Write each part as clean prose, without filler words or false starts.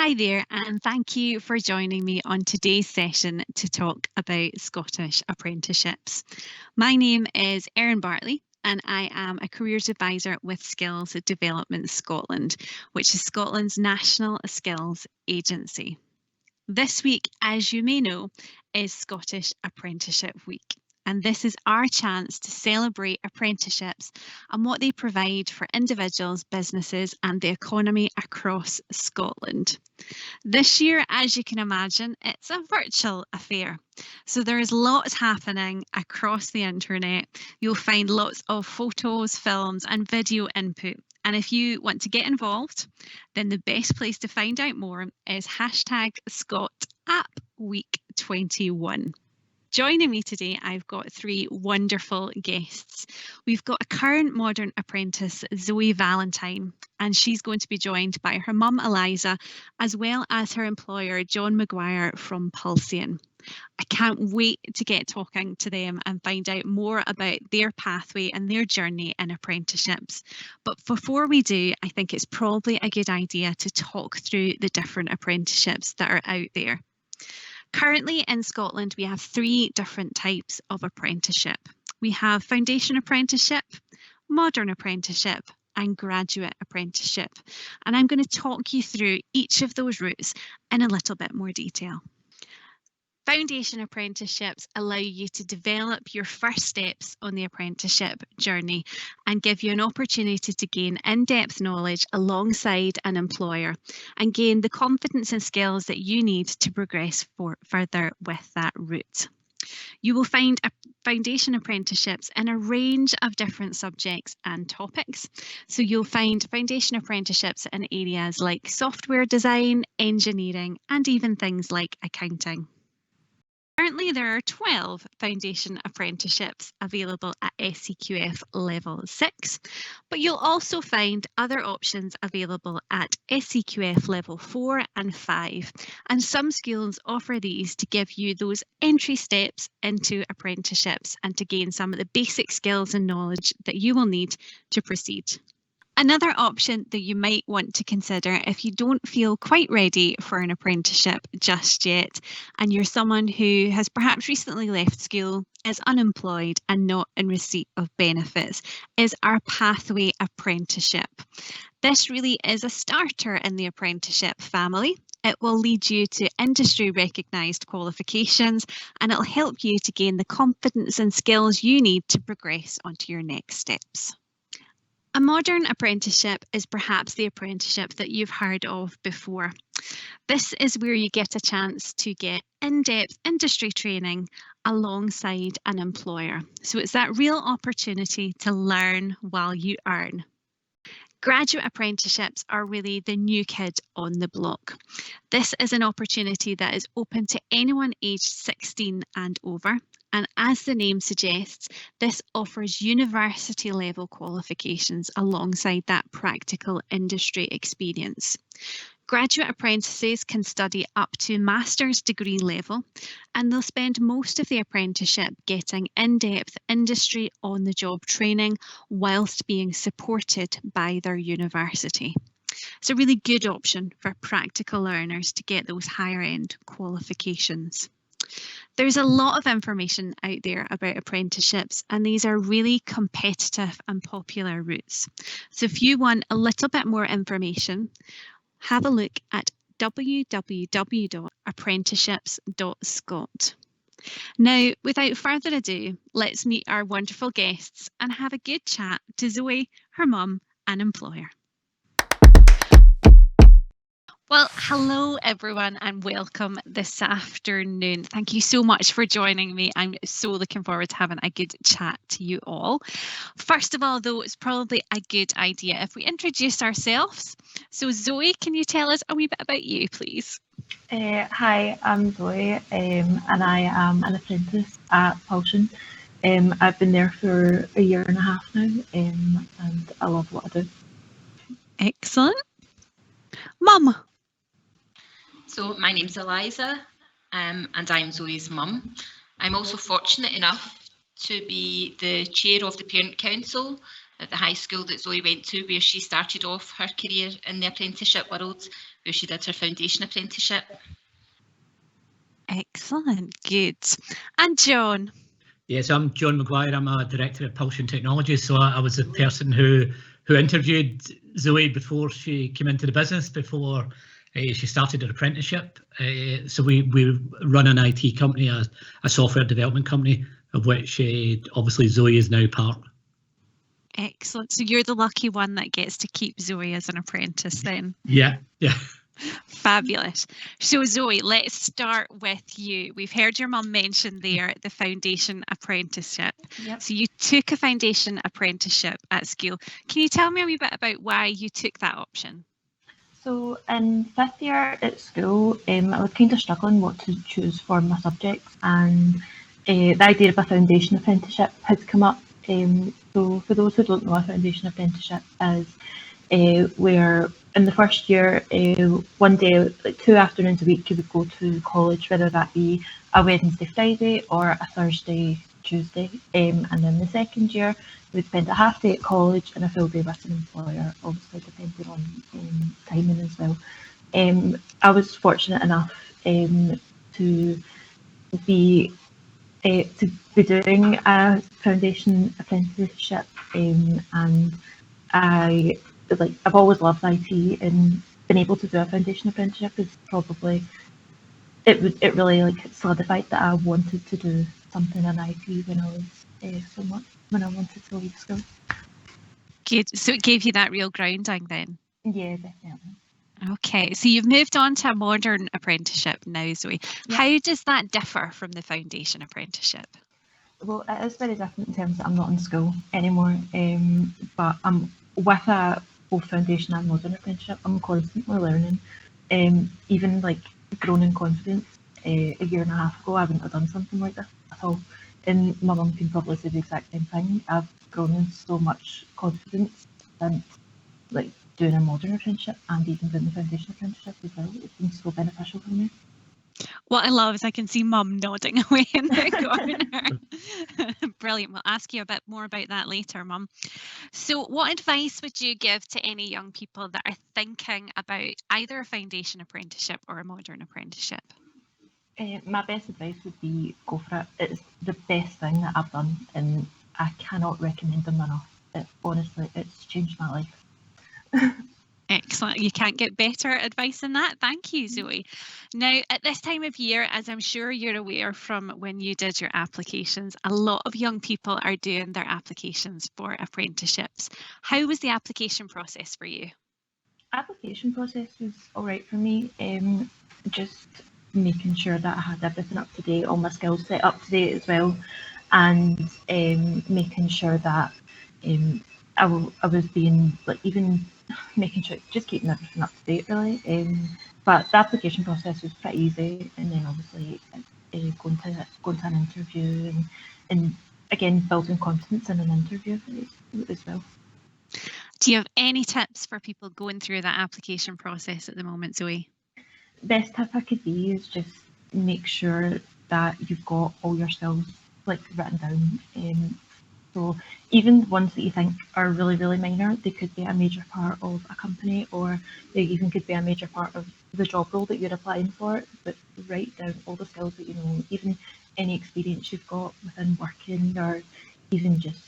Hi there, and thank you for joining me on today's session to talk about Scottish apprenticeships. My name is Erin Bartley, and I am a careers advisor with Skills Development Scotland, which is Scotland's national skills agency. This week, as you may know, is Scottish Apprenticeship Week. And this is our chance to celebrate apprenticeships and what they provide for individuals, businesses, and the economy across Scotland. This year, as you can imagine, it's a virtual affair. So there is lots happening across the internet. You'll find lots of photos, films, and video input. And if you want to get involved, then the best place to find out more is #ScotAppWeek21. Joining me today, I've got three wonderful guests. We've got a current modern apprentice, Zoe Valentine, and she's going to be joined by her mum, Eliza, as well as her employer, John Mcguire from Pulsion. I can't wait to get talking to them and find out more about their pathway and their journey in apprenticeships. But before we do, I think it's probably a good idea to talk through the different apprenticeships that are out there. Currently in Scotland, we have three different types of apprenticeship. We have foundation apprenticeship, modern apprenticeship, and graduate apprenticeship. And I'm going to talk you through each of those routes in a little bit more detail. Foundation apprenticeships allow you to develop your first steps on the apprenticeship journey and give you an opportunity to gain in-depth knowledge alongside an employer and gain the confidence and skills that you need to progress further with that route. You will find foundation apprenticeships in a range of different subjects and topics. So you'll find foundation apprenticeships in areas like software design, engineering, and even things like accounting. Currently, there are 12 foundation apprenticeships available at SEQF Level 6, but you'll also find other options available at SEQF Level 4 and 5, and some schools offer these to give you those entry steps into apprenticeships and to gain some of the basic skills and knowledge that you will need to proceed. Another option that you might want to consider if you don't feel quite ready for an apprenticeship just yet, and you're someone who has perhaps recently left school, is unemployed and not in receipt of benefits, is our pathway apprenticeship. This really is a starter in the apprenticeship family. It will lead you to industry recognised qualifications and it'll help you to gain the confidence and skills you need to progress onto your next steps. A modern apprenticeship is perhaps the apprenticeship that you've heard of before. This is where you get a chance to get in-depth industry training alongside an employer. So it's that real opportunity to learn while you earn. Graduate apprenticeships are really the new kid on the block. This is an opportunity that is open to anyone aged 16 and over. And as the name suggests, this offers university level qualifications alongside that practical industry experience. Graduate apprentices can study up to master's degree level, and they'll spend most of the apprenticeship getting in-depth industry on-the-job training whilst being supported by their university. It's a really good option for practical learners to get those higher end qualifications. There's a lot of information out there about apprenticeships, and these are really competitive and popular routes. So if you want a little bit more information, have a look at www.apprenticeships.scot. Now, without further ado, let's meet our wonderful guests and have a good chat to Zoe, her mum and employer. Well, hello everyone and welcome this afternoon. Thank you so much for joining me. I'm so looking forward to having a good chat to you all. First of all, though, it's probably a good idea if we introduce ourselves. So Zoe, can you tell us a wee bit about you, please? Hi, I'm Zoe and I am an apprentice at Pulsion. I've been there for a year and a half now and I love what I do. Excellent. Mum. So my name's Eliza and I'm Zoe's mum. I'm also fortunate enough to be the chair of the Parent Council at the high school that Zoe went to, where she started off her career in the apprenticeship world, where she did her foundation apprenticeship. Excellent, good. And John? Yes, I'm John Mcguire. I'm a director at Pulsion Technologies. So I was the person who interviewed Zoe before she came into the business, before she started her apprenticeship. So we run an IT company, a software development company, of which obviously Zoe is now part. Excellent. So you're the lucky one that gets to keep Zoe as an apprentice then? Yeah. Fabulous. So Zoe, let's start with you. We've heard your mum mention there the foundation apprenticeship. Yep. So you took a foundation apprenticeship at school. Can you tell me a wee bit about why you took that option? So in 5th year at school, I was kind of struggling what to choose for my subjects, and the idea of a foundation apprenticeship had come up. So for those who don't know, a foundation apprenticeship is where in the first year, one day, like 2 afternoons a week, you would go to college, whether that be a Wednesday, Friday, or a Thursday, Tuesday. And then the second year, you would spend a half day at college and a full day with an employer, obviously depending on timing as well. I was fortunate enough to be doing a foundation apprenticeship, and I've always loved IT, and being able to do a foundation apprenticeship is probably it really like solidified that I wanted to do something in IT when I wanted to leave school. Good. So it gave you that real grounding then? Yeah, definitely. Okay, so you've moved on to a modern apprenticeship now, Zoe. Yeah. How does that differ from the foundation apprenticeship? Well, it is very different in terms that I'm not in school anymore, but I'm with both foundation and modern apprenticeship. I'm constantly learning, even like grown in confidence. A year and a half ago, I wouldn't have done something like this at all. And my mum can probably say the exact same thing. I've grown in so much confidence since like doing a modern apprenticeship and even doing the foundation apprenticeship as well. It's been so beneficial for me. What I love is I can see Mum nodding away in the corner. Brilliant. We'll ask you a bit more about that later, Mum. So what advice would you give to any young people that are thinking about either a foundation apprenticeship or a modern apprenticeship? My best advice would be go for it. It's the best thing that I've done, and I cannot recommend them enough. Honestly, it's changed my life. Excellent. You can't get better advice than that. Thank you, Zoe. Now, at this time of year, as I'm sure you're aware from when you did your applications, a lot of young people are doing their applications for apprenticeships. How was the application process for you? Application process was all right for me. Just making sure that I had everything up to date, all my skills set up to date as well, and making sure that I was being like even making sure just keeping everything up to date really. But the application process was pretty easy, and then obviously going to an interview and again building confidence in an interview as well. Do you have any tips for people going through that application process at the moment, Zoe? Best tip I could be is just make sure that you've got all your skills like written down. So even ones that you think are really, really minor, they could be a major part of a company, or they even could be a major part of the job role that you're applying for. But write down all the skills that you know, even any experience you've got within working, or even just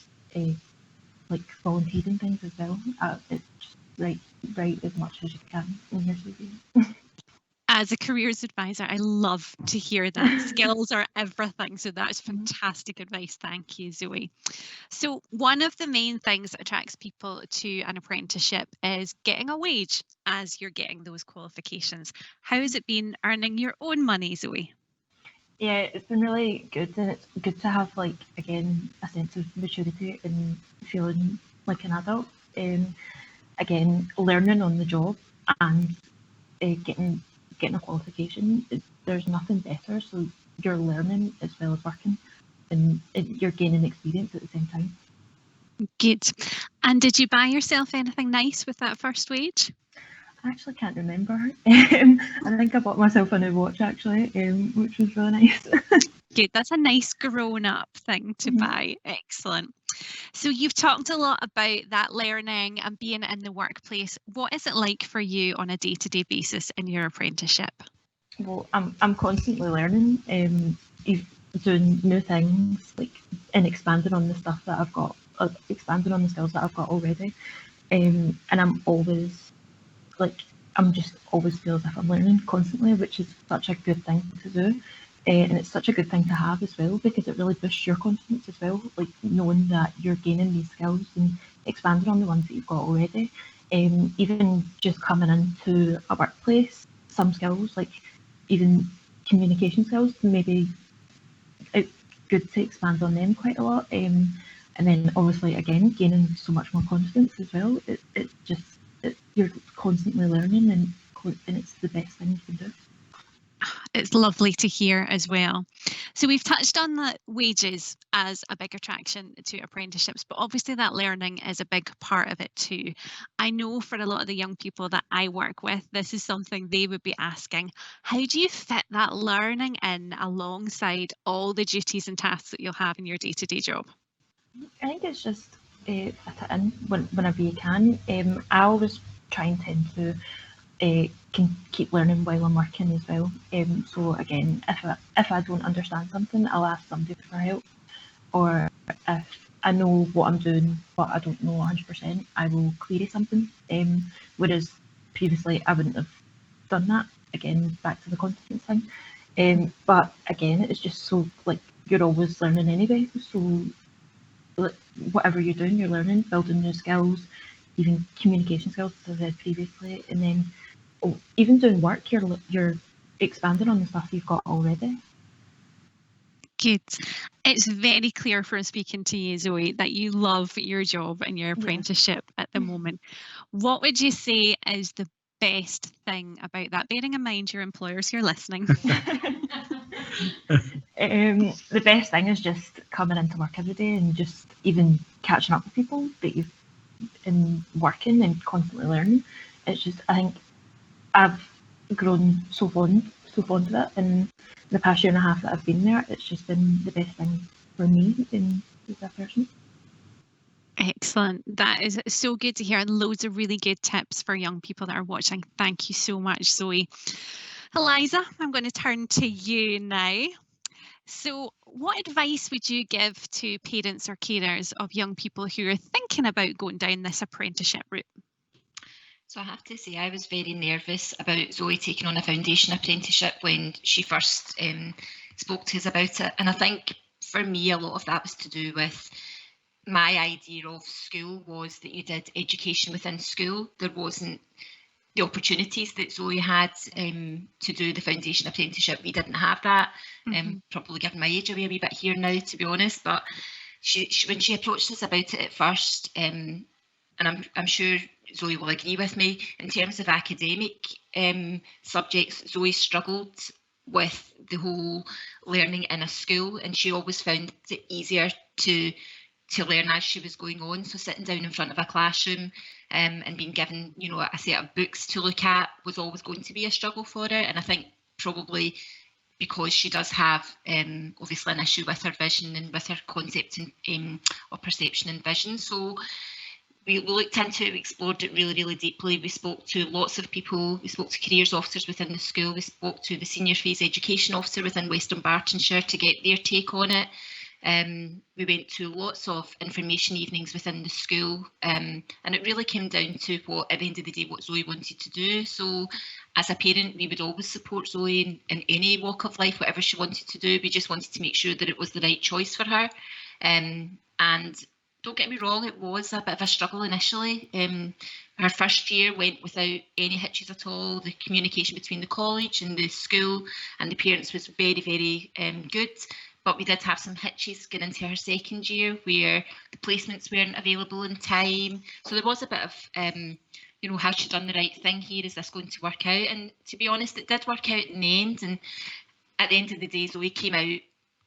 like volunteering things as well. It's just write as much as you can in your CV. As a careers advisor, I love to hear that. Skills are everything. So that's fantastic advice. Thank you, Zoe. So one of the main things that attracts people to an apprenticeship is getting a wage as you're getting those qualifications. How has it been earning your own money, Zoe? Yeah, it's been really good, and it's good to have like again a sense of maturity and feeling like an adult. Again, learning on the job and getting a qualification. There's nothing better. So you're learning as well as working, and you're gaining experience at the same time. Good. And did you buy yourself anything nice with that first wage? I actually can't remember. I think I bought myself a new watch actually, which was really nice. Good. That's a nice grown-up thing to buy. Excellent. So you've talked a lot about that learning and being in the workplace. What is it like for you on a day-to-day basis in your apprenticeship? Well, I'm constantly learning, doing new things, like, and expanding on the stuff that I've got, expanding on the skills that I've got already. And I'm always I'm just always feel as if I'm learning constantly, which is such a good thing to do. And it's such a good thing to have as well, because it really boosts your confidence as well, like knowing that you're gaining these skills and expanding on the ones that you've got already. Even just coming into a workplace, some skills, like even communication skills, maybe it's good to expand on them quite a lot. And then obviously, again, gaining so much more confidence as well. You're constantly learning, and it's the best thing you can do. It's lovely to hear as well. So we've touched on the wages as a big attraction to apprenticeships, but obviously that learning is a big part of it too. I know for a lot of the young people that I work with, this is something they would be asking. How do you fit that learning in alongside all the duties and tasks that you'll have in your day-to-day job? I think it's just fit it in whenever you can. I always try and tend to can keep learning while I'm working as well. So again, if I don't understand something, I'll ask somebody for help, or if I know what I'm doing but I don't know 100%, I will query something. Whereas previously I wouldn't have done that. Again, back to the confidence thing. But again, it's just so, like, you're always learning anyway. So whatever you're doing, you're learning, building new skills, even communication skills, as I said previously, and then even doing work, you're expanding on the stuff you've got already. Good. It's very clear from speaking to you, Zoe, that you love your job and your apprenticeship at the moment. What would you say is the best thing about that, bearing in mind your employers who are listening? The best thing is just coming into work every day and just even catching up with people that you've been working and constantly learning. It's just, I think I've grown so fond of it, and the past year and a half that I've been there, it's just been the best thing for me as a person. Excellent. That is so good to hear, and loads of really good tips for young people that are watching. Thank you so much, Zoe. Eliza, I'm going to turn to you now. So what advice would you give to parents or carers of young people who are thinking about going down this apprenticeship route? So I have to say, I was very nervous about Zoe taking on a foundation apprenticeship when she first spoke to us about it. And I think for me, a lot of that was to do with my idea of school was that you did education within school. There wasn't the opportunities that Zoe had to do the foundation apprenticeship. We didn't have that. Probably giving my age away a wee bit here now, to be honest. But she when she approached us about it at first, and I'm sure Zoe will agree with me, in terms of academic subjects, Zoe struggled with the whole learning in a school, and she always found it easier to learn as she was going on. So sitting down in front of a classroom and being given, a set of books to look at was always going to be a struggle for her. And I think probably because she does have obviously an issue with her vision and with her concept of perception and vision. So we looked into it, we explored it really, really deeply. We spoke to lots of people. We spoke to careers officers within the school. We spoke to the senior phase education officer within Western Bartonshire to get their take on it. We went to lots of information evenings within the school, and it really came down to what, at the end of the day, what Zoe wanted to do. So as a parent, we would always support Zoe in any walk of life, whatever she wanted to do. We just wanted to make sure that it was the right choice for her. And don't get me wrong, it was a bit of a struggle initially. Her first year went without any hitches at all. The communication between the college and the school and the parents was very, very good. But we did have some hitches getting into her second year where the placements weren't available in time. So there was a bit of, has she done the right thing here? Is this going to work out? And to be honest, it did work out in the end. And at the end of the day, Zoe came out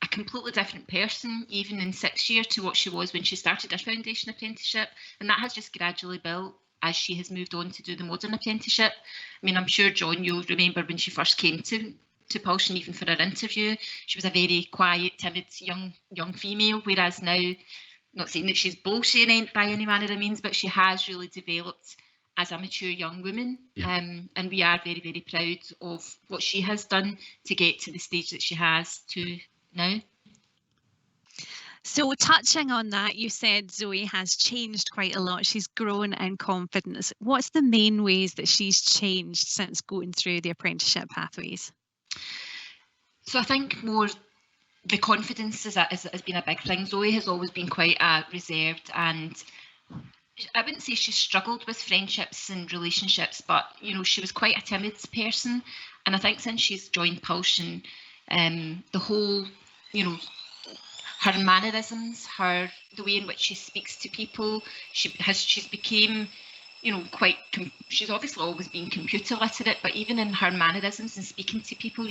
a completely different person, even in 6th year, to what she was when she started her foundation apprenticeship. And that has just gradually built as she has moved on to do the modern apprenticeship. I mean, I'm sure, John, you'll remember when she first came to Pulsion, even for her interview, she was a very quiet, timid young female, whereas now not saying that she's bullshitting by any manner of means, but she has really developed as a mature young woman. And we are very, very proud of what she has done to get to the stage that she has to now. So touching on that, you said Zoe has changed quite a lot. She's grown in confidence. What's the main ways that she's changed since going through the apprenticeship pathways? So I think more the confidence has been a big thing. Zoe has always been quite reserved, and I wouldn't say she struggled with friendships and relationships, but she was quite a timid person. And I think since she's joined Pulsion, the whole, her mannerisms, the way in which she speaks to people, she's became, she's obviously always been computer literate, but even in her mannerisms and speaking to people,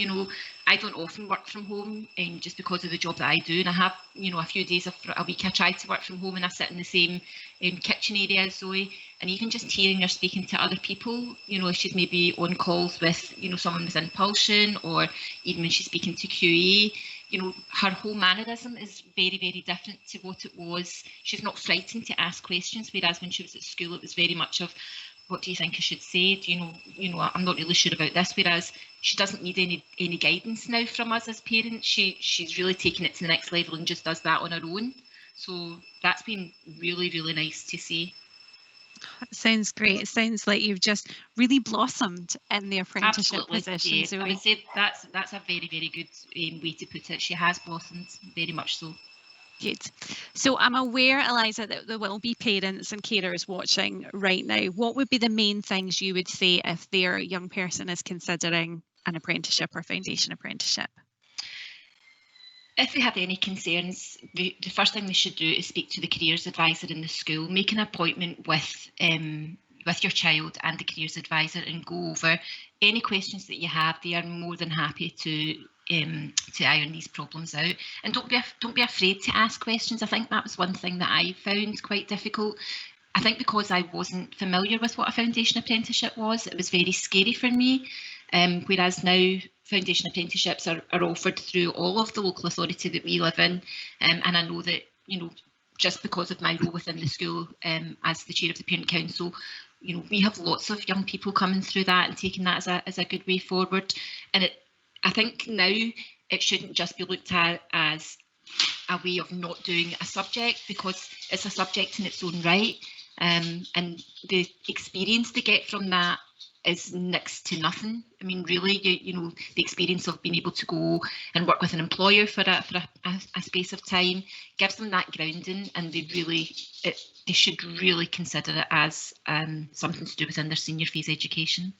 I don't often work from home, just because of the job that I do, and I have, a few days a week I try to work from home, and I sit in the same kitchen area as Zoe, and even just hearing her speaking to other people, if she's maybe on calls with, someone within Pulsion, or even when she's speaking to QA, her whole mannerism is very, very different to what it was. She's not frightened to ask questions, whereas when she was at school, it was very much of, what do you think I should say? I'm not really sure about this. Whereas she doesn't need any guidance now from us as parents. She's really taken it to the next level and just does that on her own. So that's been really, really nice to see. It sounds great. It sounds like you've just really blossomed in the apprenticeship position. Yeah. Zoe. I would say that's a very, very good way to put it. She has blossomed, very much so. Good. So I'm aware, Eliza, that there will be parents and carers watching right now. What would be the main things you would say if their young person is considering an apprenticeship or foundation apprenticeship? If they have any concerns, the first thing they should do is speak to the careers advisor in the school. Make an appointment with your child and the careers advisor and go over any questions that you have. They are more than happy to iron these problems out. And don't be afraid to ask questions. I think that was one thing that I found quite difficult. I think because I wasn't familiar with what a foundation apprenticeship was, it was very scary for me. Whereas now foundation apprenticeships are offered through all of the local authority that we live in, and I know that just because of my role within the school as the chair of the parent council, we have lots of young people coming through that and taking that as a good way forward. And I think now it shouldn't just be looked at as a way of not doing a subject, because it's a subject in its own right, and the experience they get from that is next to nothing. I mean, really, the experience of being able to go and work with an employer for a space of time gives them that grounding, and they should really consider it as something to do within their senior phase education.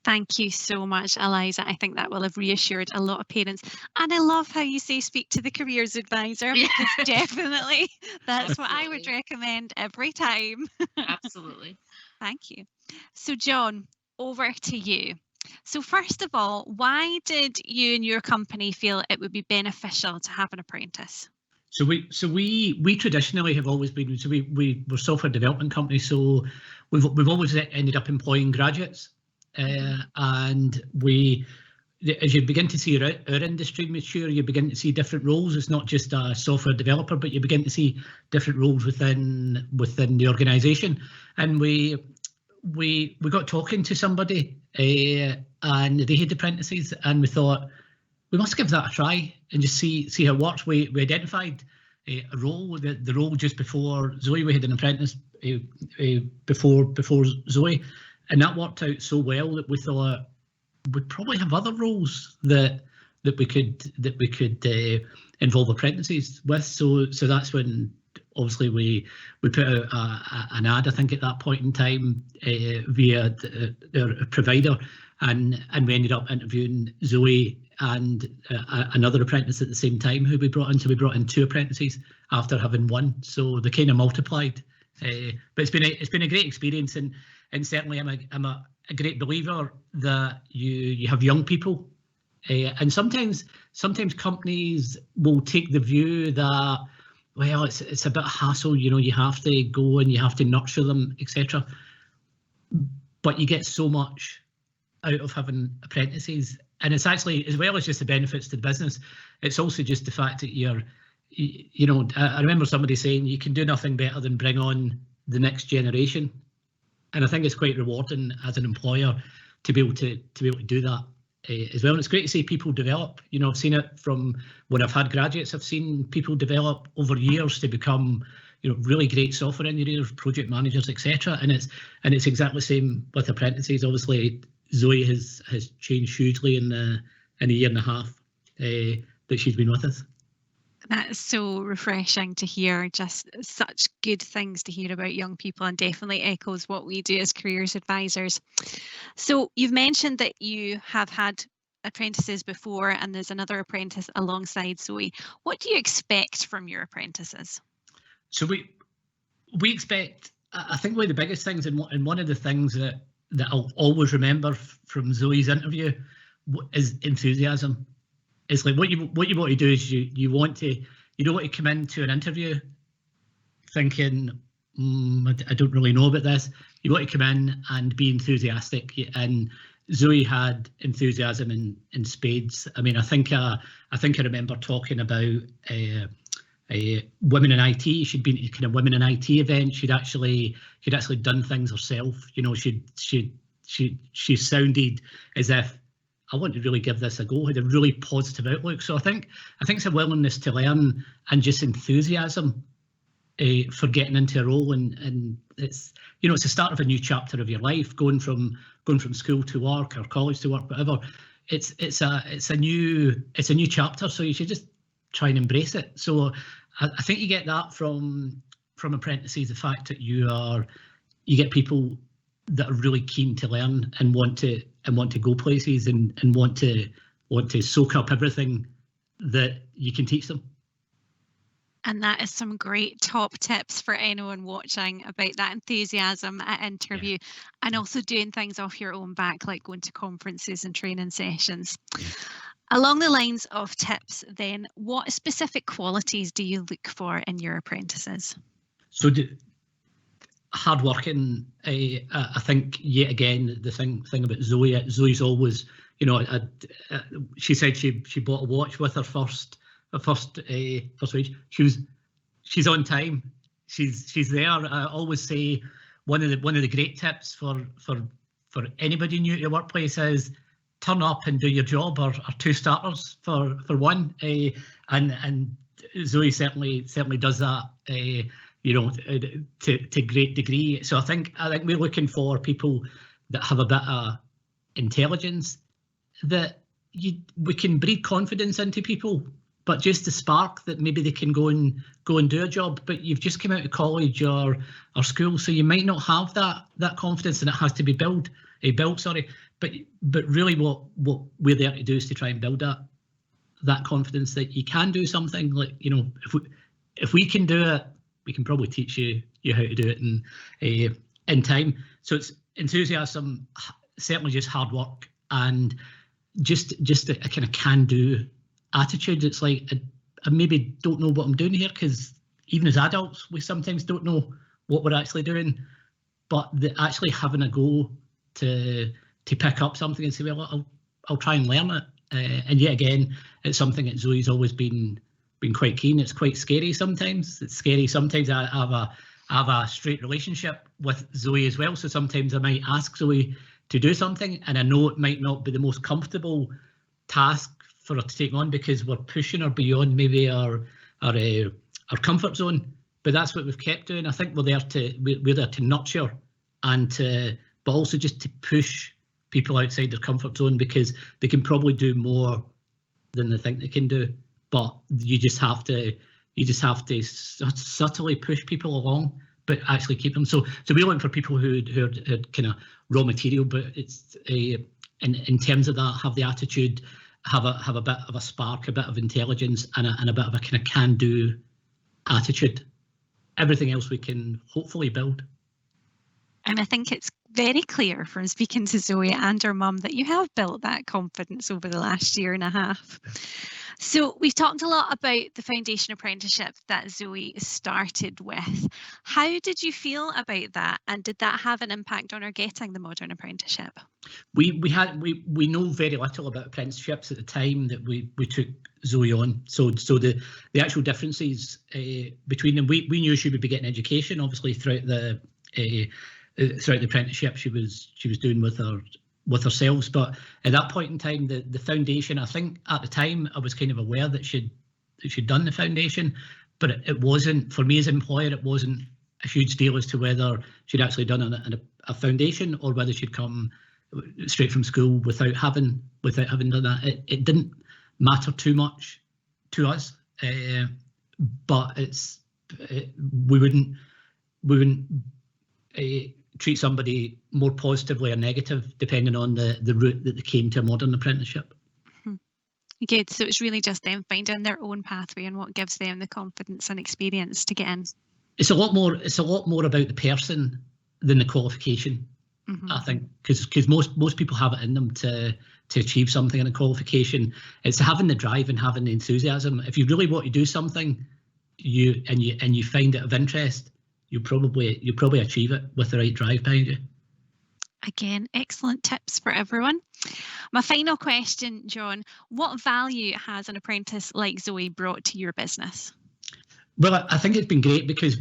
Thank you so much, Eliza. I think that will have reassured a lot of parents. And I love how you say speak to the careers advisor, because definitely that's what I would recommend every time. Absolutely. Thank you. So John, over to you. So first of all, why did you and your company feel it would be beneficial to have an apprentice? So we traditionally have always been, so we're a software development company, so we've always ended up employing graduates. And as you begin to see our industry mature, you begin to see different roles. It's not just a software developer, but you begin to see different roles within the organisation. And we got talking to somebody, and they had apprentices, and we thought we must give that a try and just see how it works. We identified a role, the role just before Zoe. We had an apprentice before Zoe. And that worked out so well that we thought we'd probably have other roles that we could involve apprentices with. So that's when obviously we put out an ad, I think at that point in time, via their provider, and we ended up interviewing Zoe and another apprentice at the same time who we brought in. So we brought in 2 apprentices after having 1. So they kind of multiplied. But it's been a great experience, and certainly I'm a great believer that you have young people, and sometimes companies will take the view that, well, it's a bit of hassle, you have to go and you have to nurture them, etc. But you get so much out of having apprentices, and it's actually, as well as just the benefits to the business, it's also just the fact that you're you know, I remember somebody saying you can do nothing better than bring on the next generation, and I think it's quite rewarding as an employer to be able to do that as well. And it's great to see people develop. You know, I've seen it from when I've had graduates. I've seen people develop over years to become, you know, really great software engineers, project managers, etc. And it's exactly the same with apprentices. Obviously, Zoe has changed hugely in a year and a half that she's been with us. That is so refreshing to hear. Just such good things to hear about young people, and definitely echoes what we do as careers advisors. So you've mentioned that you have had apprentices before, and there's another apprentice alongside Zoe. What do you expect from your apprentices? So we expect, I think one of the biggest things, and one of the things that I'll always remember from Zoe's interview is enthusiasm. It's like what you want to do is you don't want to come into an interview thinking I don't really know about this. You want to come in and be enthusiastic, and Zoe had enthusiasm in spades. I mean, I think I remember talking about women in IT. She'd been to kind of women in IT events. She'd actually done things herself. You know, she sounded as if, I want to really give this a go. Had a really positive outlook. So I think it's a willingness to learn and just enthusiasm for getting into a role, and it's, you know, it's the start of a new chapter of your life, going from school to work or college to work, whatever. It's a new chapter. So you should just try and embrace it. So I think you get that from apprentices, the fact that you get people that are really keen to learn and want to go places and want to soak up everything that you can teach them. And that is some great top tips for anyone watching about that enthusiasm at interview, and also doing things off your own back, like going to conferences and training sessions. Along the lines of tips then, what specific qualities do you look for in your apprentices? So hardworking, I think, yet again, the thing about Zoe's always, you know, she said she bought a watch with her first wage. She's on time. She's there. I always say one of the great tips for anybody new to your workplace is turn up and do your job, or two starters for one. And Zoe certainly does that. You know, to great degree. So I think we're looking for people that have a bit of intelligence, that we can breed confidence into people, but just the spark that maybe they can go and do a job. But you've just come out of college or school, so you might not have that confidence, and it has to be built. But really, what we're there to do is to try and build that confidence that you can do something. Like, you know, if we can do it, we can probably teach you how to do it in time. So it's enthusiasm, certainly just hard work, and just a kind of can-do attitude. It's like, I maybe don't know what I'm doing here, because even as adults, we sometimes don't know what we're actually doing. But actually having a go to pick up something and say, well, I'll try and learn it. And yet again, it's something that Zoe's always been quite keen. It's quite scary sometimes. I have a straight relationship with Zoe as well. So sometimes I might ask Zoe to do something, and I know it might not be the most comfortable task for her to take on, because we're pushing her beyond maybe our comfort zone. But that's what we've kept doing. I think we're there to nurture and but also just to push people outside their comfort zone, because they can probably do more than they think they can do. But you just have to subtly push people along, but actually keep them. So we're looking for people who are kind of raw material, but it's in terms of that, have the attitude, have a bit of a spark, a bit of intelligence, and a bit of a kind of can-do attitude. Everything else we can hopefully build. And I think it's very clear from speaking to Zoe and her mum that you have built that confidence over the last year and a half. So we've talked a lot about the foundation apprenticeship that Zoe started with. How did you feel about that, and did that have an impact on her getting the modern apprenticeship? We know very little about apprenticeships at the time that we took Zoe on. So the actual differences between them, we knew she would be getting education, obviously throughout the apprenticeship she was doing with herself. But at that point in time, the foundation, I think at the time I was kind of aware that she'd done the foundation, but it wasn't, for me as an employer, it wasn't a huge deal as to whether she'd actually done a foundation or whether she'd come straight from school without having done that. It didn't matter too much to us, but we wouldn't treat somebody more positively or negative depending on the route that they came to a modern apprenticeship. Good. So it's really just them finding their own pathway and what gives them the confidence and experience to get in. It's a lot more about the person than the qualification. I think, because most people have it in them to achieve something in a qualification. It's having the drive and having the enthusiasm. If you really want to do something, you find it of interest, you probably achieve it with the right drive behind you. Again, excellent tips for everyone. My final question, John, what value has an apprentice like Zoe brought to your business? Well, I think it's been great because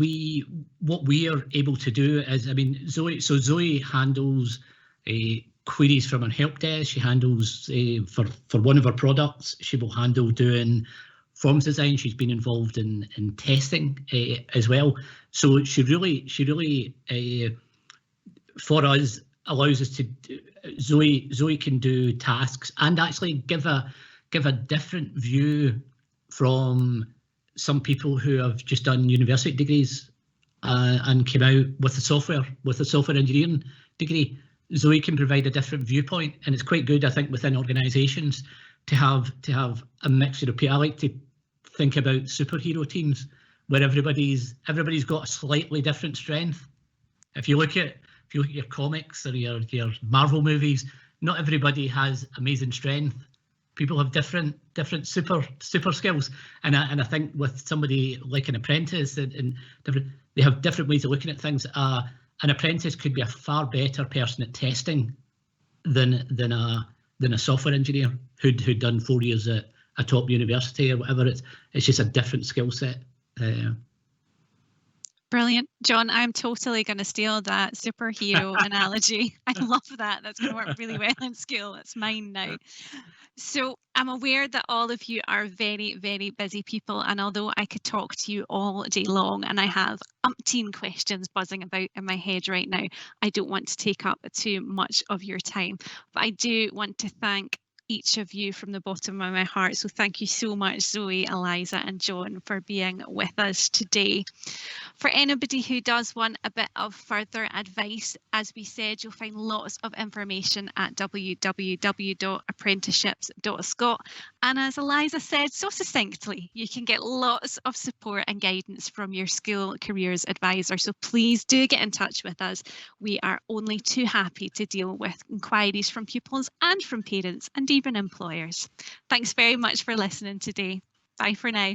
what we are able to do is, Zoe handles queries from her help desk. She handles for one of her products, she will handle doing forms design. She's been involved in testing as well. So she really for us allows us to. Zoe can do tasks and actually give a different view from some people who have just done university degrees and came out with a software engineering degree. Zoe can provide a different viewpoint, and it's quite good, I think, within organisations to have a mixture of people. I like to think about superhero teams where everybody's got a slightly different strength. If you look at your comics or your Marvel movies, not everybody has amazing strength. People have different super skills, and I think with somebody like an apprentice, and they have different ways of looking at things. An apprentice could be a far better person at testing than a software engineer who'd done 4 years at a top university or whatever. It's just a different skill set. Brilliant. John, I'm totally going to steal that superhero analogy. I love that. That's going to work really well in school. It's mine now. So I'm aware that all of you are very, very busy people. And although I could talk to you all day long and I have umpteen questions buzzing about in my head right now, I don't want to take up too much of your time. But I do want to thank each of you from the bottom of my heart. So thank you so much, Zoe, Eliza and John, for being with us today. For anybody who does want a bit of further advice, as we said, you'll find lots of information at www.apprenticeships.scot. And as Eliza said so succinctly, you can get lots of support and guidance from your school careers advisor. So please do get in touch with us. We are only too happy to deal with inquiries from pupils and from parents and even employers. Thanks very much for listening today. Bye for now.